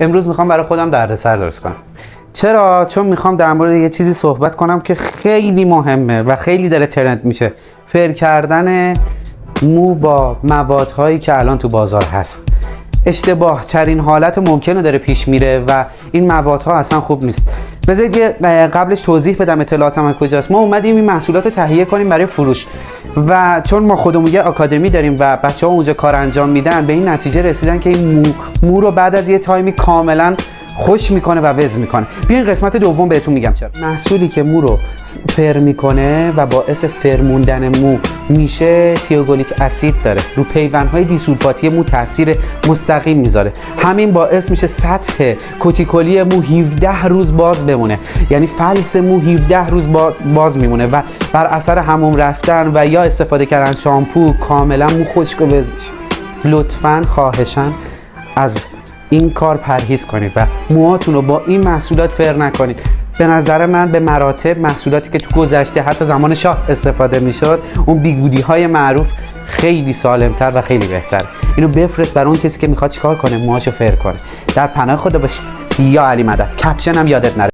امروز میخوام برای خودم دردسر درست کنم. چرا؟ چون میخوام در مورد یه چیزی صحبت کنم که خیلی مهمه و خیلی داره ترند میشه. فر کردن مو با موادهایی که الان تو بازار هست. اشتباه ترین حالت ممکنه داره پیش میره و این موادها اصلا خوب نیست. بذارید قبلش توضیح بدم اطلاعاتم از کجاست. ما اومدیم این محصولات رو تهیه کنیم برای فروش و چون ما خودمون یه آکادمی داریم و بچه‌ها اونجا کار انجام میدن، به این نتیجه رسیدن که این مو رو بعد از یه تایمی کاملا خوش میکنه و وز میکنه. بیاین قسمت دوم بهتون میگم چرا. محصولی که مو رو فر میکنه و باعث فرموندن مو میشه تیوگولیک اسید داره. رو پیوندهای دیسولفاتی مو تاثیر مستقیم میذاره. همین باعث میشه سطح کوتیکولی مو 17 روز باز بمونه. یعنی فلس مو 17 روز باز میمونه و بر اثر حموم رفتن و یا استفاده کردن شامپو کاملا مو خشک و وز میشه. لطفاً خواهشاً از این کار پرهیز کنید و موهاتون رو با این محصولات فر نکنید. به نظر من به مراتب محصولاتی که تو گذشته حتی زمان شاه استفاده میشد، اون بیگودی های معروف خیلی سالمتر و خیلی بهتر. اینو بفرست برای اون کسی که میخواد چیکار کنه، موهاشو فر کنه. در پناه خدا باشید. یا علی مدد. کپشن هم یادت نره.